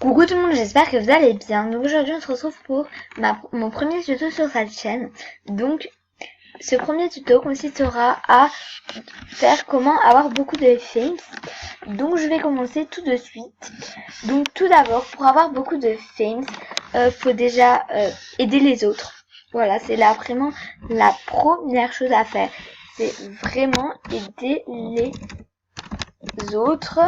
Coucou tout le monde, j'espère que vous allez bien. Donc aujourd'hui on se retrouve pour mon premier tuto sur cette chaîne. Donc ce premier tuto consistera à faire comment avoir beaucoup de films. Donc je vais commencer tout de suite. Donc tout d'abord, pour avoir beaucoup de films, faut déjà aider les autres. Voilà, c'est là vraiment la première chose à faire. C'est vraiment aider les autres.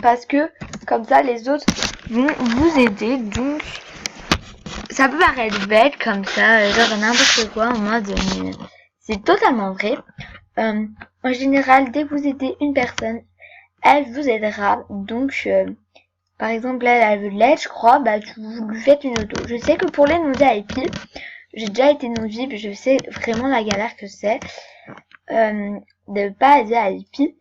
Parce que comme ça les autres vont vous aider. Donc ça peut paraître bête comme ça, genre n'importe quoi en mode c'est totalement vrai. En général, dès que vous aidez une personne, elle vous aidera. Donc par exemple elle veut de l'aide, je crois, bah vous lui faites une auto. Je sais que pour les non-VIP, j'ai déjà été non-VIP, je sais vraiment la galère que c'est de pas aider à VIP.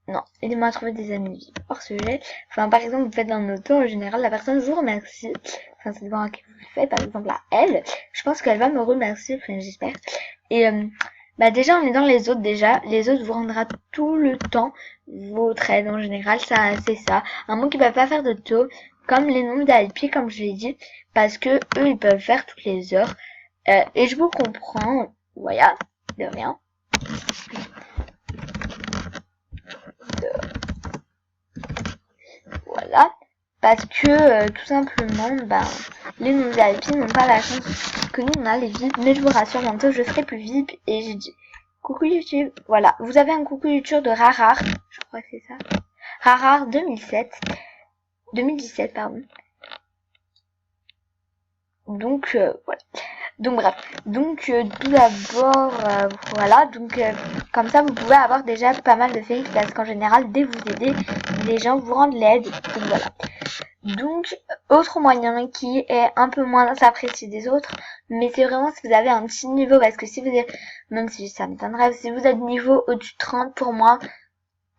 Non, aidez-moi à trouver des amis hors sujet. Enfin, par exemple, vous faites un auto, en général, la personne vous remercie. Enfin, ça dépend à qui vous le faites. Par exemple, à elle, je pense qu'elle va me remercier, enfin, j'espère. Et, bah, déjà, en aidant les autres, les autres vous rendra tout le temps votre aide, en général. Ça, c'est ça. Un mot qui ne peut pas faire de taux, comme les nombres d'IP, comme je l'ai dit, parce que eux, ils peuvent faire toutes les heures. Et je vous comprends. Voilà, de rien. Voilà, parce que tout simplement, les non-VIP n'ont pas la chance que nous on a les VIP, mais je vous rassure, bientôt je serai plus VIP et j'ai dit coucou YouTube. Voilà, vous avez un coucou YouTube de Rarar, je crois que c'est ça. Rarar 2017 pardon. Donc voilà. Donc bref, donc tout d'abord, voilà, donc comme ça vous pouvez avoir déjà pas mal de fakes parce qu'en général, dès que vous aidez, les gens vous rendent l'aide. Donc voilà. Donc autre moyen qui est un peu moins apprécié des autres, mais c'est vraiment si vous avez un petit niveau, parce que si vous êtes, même si ça m'étonnerait, si vous êtes niveau au-dessus de 30 pour moi,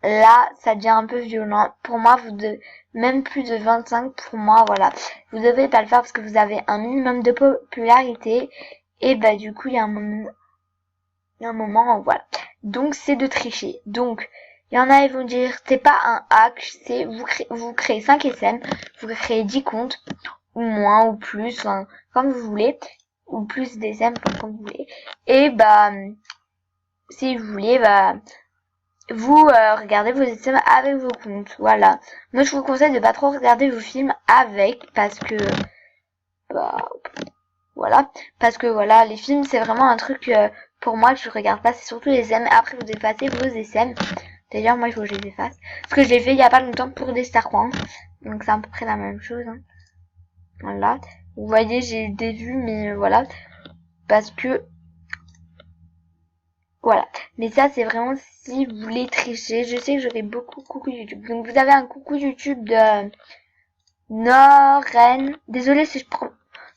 là ça devient un peu violent. Pour moi, vous devez, même plus de 25 pour moi, voilà. Vous devez pas le faire parce que vous avez un minimum de popularité. Et bah du coup il y a un moment voilà. Donc c'est de tricher. Donc il y en a ils vont dire c'est pas un hack, c'est vous créez 5 SM, vous créez 10 comptes, ou moins ou plus, enfin, comme vous voulez, ou plus d'SM comme vous voulez. Et bah si vous voulez, bah vous regardez vos SM avec vos comptes. Voilà. Moi je vous conseille de pas trop regarder vos films avec, parce que bah voilà, parce que voilà, les films c'est vraiment un truc pour moi que je regarde pas, c'est surtout les SM. Après vous effacez vos SM. D'ailleurs moi il faut que je les efface, parce que je l'ai fait il y a pas longtemps pour des Star Wars, donc c'est à peu près la même chose. Hein. Voilà, vous voyez j'ai des vues, mais voilà, parce que voilà. Mais ça c'est vraiment si vous voulez tricher. Je sais que j'aurai beaucoup coucou YouTube. Donc vous avez un coucou YouTube de Noren. Désolée si je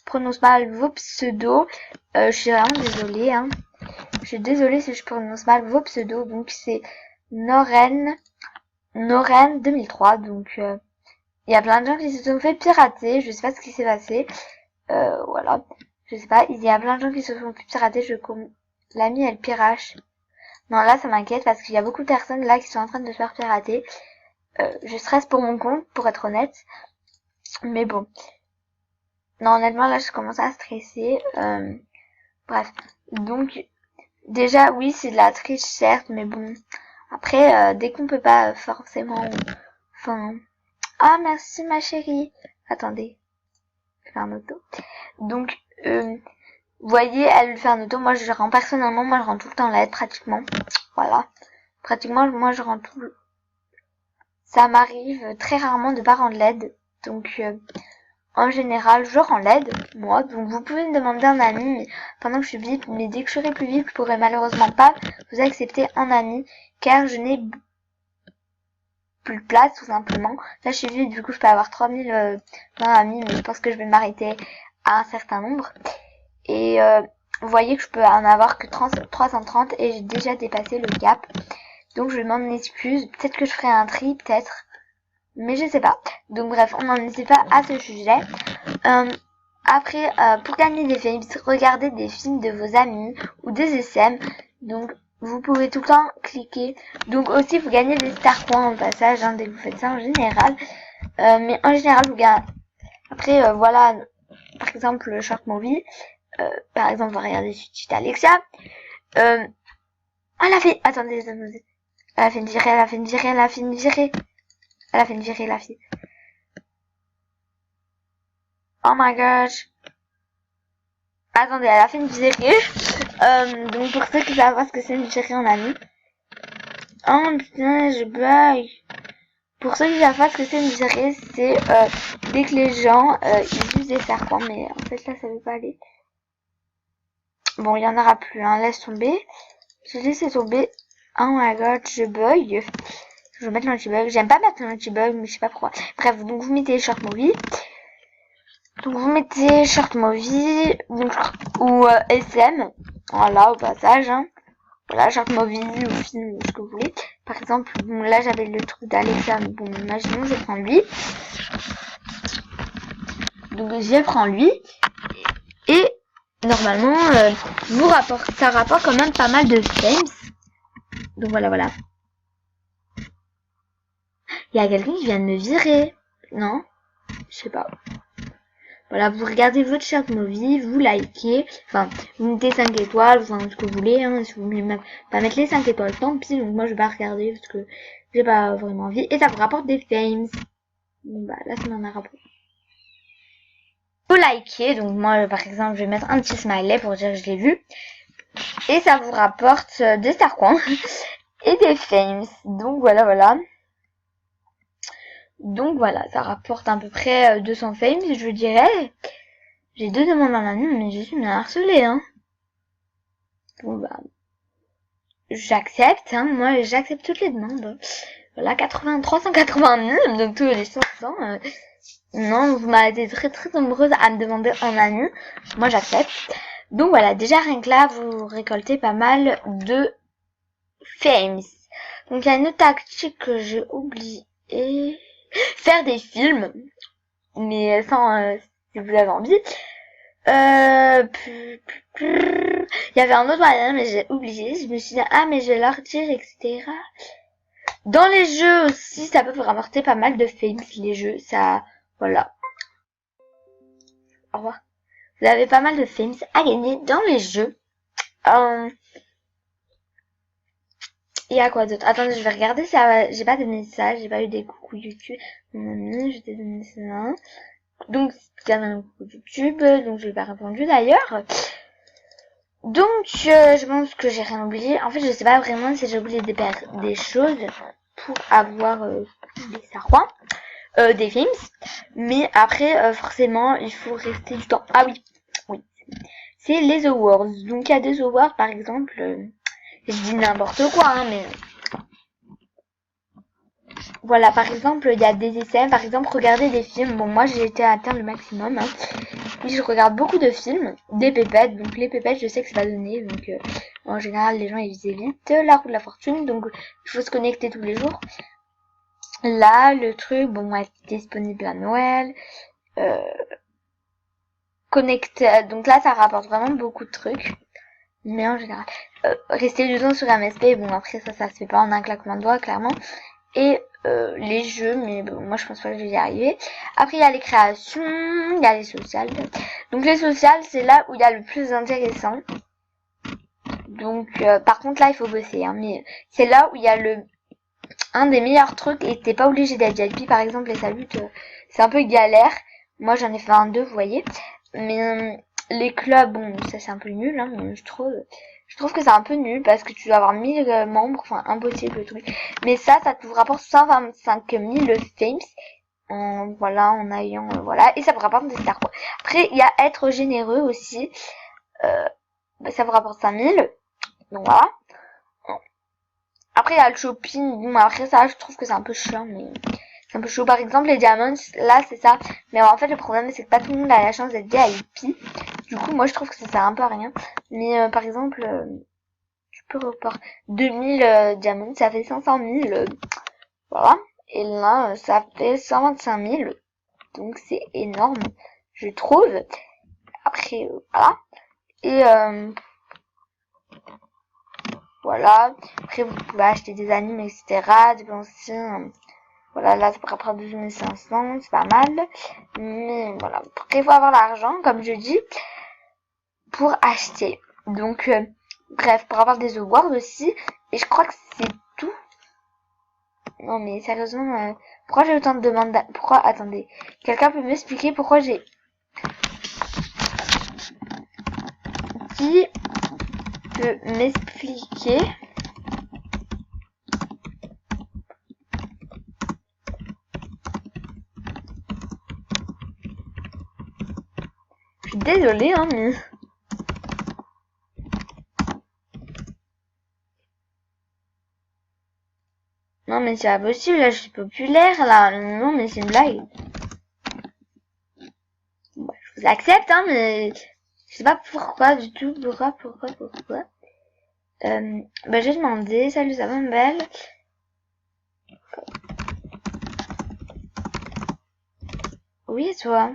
prononce mal vos pseudos. Je suis vraiment désolée. Hein. Je suis désolée si je prononce mal vos pseudos. Donc c'est Noren 2003. Donc il y a plein de gens qui se sont fait pirater. Je sais pas ce qui s'est passé. Voilà. Je sais pas. Il y a plein de gens qui se sont fait pirater. L'ami elle pirache. Non là ça m'inquiète parce qu'il y a beaucoup de personnes là qui sont en train de se faire pirater. Je stresse pour mon compte, pour être honnête. Mais bon. Non, honnêtement, là, je commence à stresser. Bref. Donc, déjà, oui, c'est de la triche, certes, mais bon. Après, dès qu'on peut pas forcément... Enfin... Ah, merci, ma chérie. Attendez. Je fais un auto. Donc, vous voyez, elle fait un auto. Moi, je rends personnellement, moi, je rends tout le temps l'aide, pratiquement. Voilà. Pratiquement, moi, je rends tout... Ça m'arrive très rarement de pas rendre l'aide. Donc... en général, je rends l'aide, moi, donc vous pouvez me demander un ami mais pendant que je suis VIP, mais dès que je serai plus VIP, je pourrai malheureusement pas vous accepter en ami, car je n'ai plus de place, tout simplement. Là, je suis VIP, du coup, je peux avoir 3000 amis, mais je pense que je vais m'arrêter à un certain nombre. Et vous voyez que je peux en avoir que 330 et j'ai déjà dépassé le cap. Donc, je m'en excuse. Peut-être que je ferai un tri, peut-être. Mais je sais pas. Donc bref, on n'en était pas à ce sujet. Après, pour gagner des films, regardez des films de vos amis ou des SM. Donc vous pouvez tout le temps cliquer. Donc aussi, vous gagnez des star coins au passage, hein, dès que vous faites ça en général. Mais en général, vous gagnez... Après, voilà, par exemple, le short movie. Par exemple, on va regarder sur Tita Alexia. Elle a fait... Attendez, attendez. Elle a fait une virée, elle a fait une virée, elle a fait une virée. Elle a fait une virée, la fille. Oh my gosh. Attendez, elle a fait une virée. Donc pour ceux qui savent pas ce que c'est une virée en ami. Oh putain, je bug. Pour ceux qui savent pas ce que c'est une virée, c'est dès que les gens ils usent des serpents. Mais en fait là, ça veut pas aller. Bon, il y en aura plus, hein. Laisse tomber. Je laisse tomber. Oh my god, je bug. Je vais mettre l'anti-bug. J'aime pas mettre l'anti-bug, mais je sais pas pourquoi. Bref, donc vous mettez short movie. Donc vous mettez short movie donc, ou SM. Voilà, au passage. Hein. Voilà, short movie ou film ou ce que vous voulez. Par exemple, bon, là j'avais le truc d'Alexa. Bon, imaginons, je prends lui. Donc je prends lui. Et normalement, ça rapporte quand même pas mal de fames. Donc voilà, voilà. Il y a quelqu'un qui vient de me virer. Non? Je sais pas. Voilà, vous regardez votre short movie, vous likez, enfin, vous mettez 5 étoiles, enfin, ce que vous voulez, hein, si vous voulez même pas mettre les 5 étoiles, tant pis, donc moi je vais pas regarder parce que j'ai pas vraiment envie, et ça vous rapporte des fames. Donc bah, là ça m'en a rapporté. Vous likez, donc moi par exemple je vais mettre un petit smiley pour dire que je l'ai vu, et ça vous rapporte des star coins et des fames, donc voilà, voilà. Donc voilà, ça rapporte à peu près 200 fames, je dirais. J'ai 2 demandes en année, mais je suis bien harcelée, hein. Bon bah, j'accepte, hein. Moi j'accepte toutes les demandes. Voilà, 389, donc tous les 500. Non, vous m'avez été très très nombreuses à me demander en année. Moi j'accepte. Donc voilà, déjà rien que là, vous récoltez pas mal de fames. Donc il y a une autre tactique que j'ai oublié. Faire des films, mais sans si vous avez envie. Il y avait un autre moyen, mais j'ai oublié. Je me suis dit, ah, mais je vais leur dire, etc. Dans les jeux aussi, ça peut vous rapporter pas mal de fames, les jeux. Ça, voilà. Au revoir. Vous avez pas mal de fames à gagner dans les jeux. Il y a quoi d'autre? Attendez, je vais regarder ça. J'ai pas de messages, j'ai pas eu des coucou YouTube. Je t'ai donné ça. Donc, il y a un coucou YouTube, donc je l'ai pas répondu d'ailleurs. Donc, je pense que j'ai rien oublié. En fait, je sais pas vraiment si j'ai oublié des choses pour avoir des sarrois, des films. Mais après, forcément, il faut rester du temps. Ah oui, oui. C'est les awards. Donc, il y a des awards, par exemple. Je dis n'importe quoi, hein, mais... Voilà, par exemple, il y a des essais. Par exemple, regarder des films. Bon, moi, j'ai été à atteindre le maximum. Hein. Oui, je regarde beaucoup de films, des pépettes. Donc, les pépettes, je sais que c'est pas donné. Donc, en général, les gens, ils évitent la roue de la fortune. Donc, il faut se connecter tous les jours. Là, le truc, bon, est disponible à Noël. Connecter. Donc là, ça rapporte vraiment beaucoup de trucs. Mais en général, rester 2 ans sur MSP, bon, après, ça se fait pas en un claquement de doigts, clairement. Et les jeux, mais bon, moi je pense pas que je vais y arriver. Après il y a les créations, il y a les sociales. Donc les sociales, c'est là où il y a le plus intéressant. Donc par contre là il faut bosser, hein, mais c'est là où il y a un des meilleurs trucs et t'es pas obligé d'être VIP. Par exemple les saluts, c'est un peu galère. Moi j'en ai fait un 2, vous voyez. Mais les clubs, bon ça c'est un peu nul, hein, mais je trouve que c'est un peu nul parce que tu dois avoir 1000 membres, enfin impossible le truc. Mais ça te rapporte 125 000 fames voilà, en ayant, voilà, et ça vous rapporte des stars quoi. Après, il y a être généreux aussi, ça vous rapporte 5000, donc voilà. Après, il y a le shopping, bon après ça, je trouve que c'est un peu chiant, mais c'est un peu chaud. Par exemple, les diamants, là c'est ça, mais en fait le problème c'est que pas tout le monde a la chance d'être VIP. Du coup, moi je trouve que ça sert un peu à rien. Mais par exemple, tu peux reporter 2000 diamants, ça fait 500 000. Voilà. Et là, ça fait 125 000. Donc c'est énorme, je trouve. Après, voilà. Et Voilà. Après, vous pouvez acheter des animes, etc. Dépenser, voilà, là, ça pourrait prendre 12 500, c'est pas mal. Mais voilà. Après, il faut avoir l'argent, comme je dis, pour acheter. Donc, bref, pour avoir des awards aussi. Et je crois que c'est tout. Non, mais sérieusement, pourquoi j'ai autant de demandes pourquoi, attendez. Quelqu'un peut m'expliquer pourquoi j'ai... Qui peut m'expliquer Je suis désolée, hein, mais... Non, mais c'est pas possible, là, je suis populaire, là. Non, mais c'est une blague. Bon, je vous accepte, hein, mais... Je sais pas pourquoi du tout. Pourquoi bah, j'ai demandé. Salut, ça va, belle. Oui, et toi?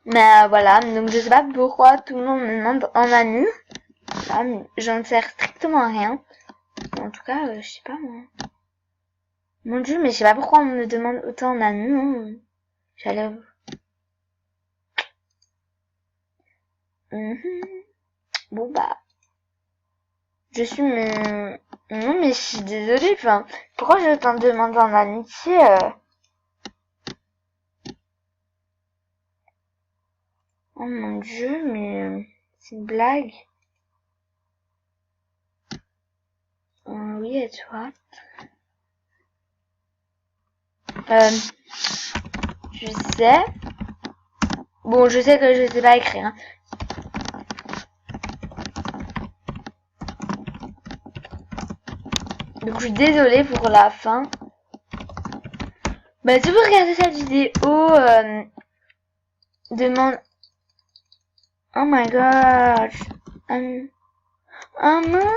Mais voilà, donc je sais pas pourquoi tout le monde me demande en Manu. Ah, j'en sais strictement rien. En tout cas, je sais pas moi. Mon dieu, mais je sais pas pourquoi on me demande autant en Manu. Hein. J'allais... Bon bah... Je suis... Mais... Non mais je suis désolée, enfin... Pourquoi j'ai autant de demandes en amitié Oh mon dieu, mais... C'est une blague. Oui, et toi Tu sais... Bon, je sais que je sais pas écrire. Hein. Donc, je suis désolée pour la fin. Bah, si vous regardez cette vidéo, demande... Oh my god. Oh non.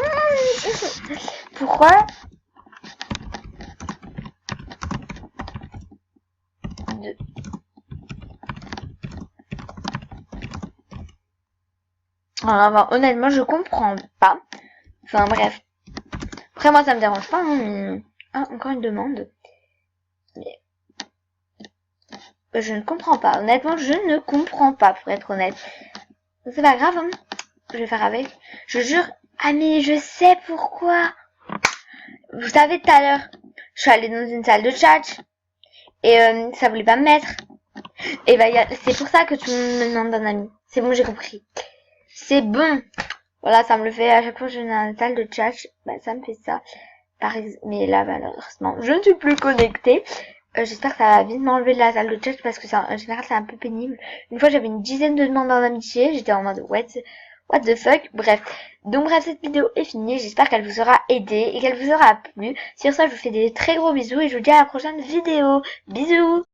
Pourquoi Alors, honnêtement, je comprends pas. Enfin, bref. Après, moi, ça me dérange pas, hein, mais... Ah, encore une demande. Mais... Je ne comprends pas. Honnêtement, je ne comprends pas, pour être honnête. C'est pas grave, hein. Je vais faire avec. Je jure. Ah, mais je sais pourquoi. Vous savez, tout à l'heure, je suis allée dans une salle de chat. Et ça voulait pas me mettre. Et bah, c'est pour ça que tout le monde me demande un ami. C'est bon, j'ai compris. C'est bon. Voilà, ça me le fait à chaque fois que je vais dans une salle de chat. Bah, ça me fait ça. Par exemple, mais là, malheureusement, je ne suis plus connectée. J'espère que ça va vite m'enlever de la salle de chat parce que ça, en général, c'est un peu pénible. Une fois, j'avais une dizaine de demandes en amitié. J'étais en mode, what the fuck. Bref. Donc, bref, cette vidéo est finie. J'espère qu'elle vous aura aidé et qu'elle vous aura plu. Sur ça, je vous fais des très gros bisous et je vous dis à la prochaine vidéo. Bisous!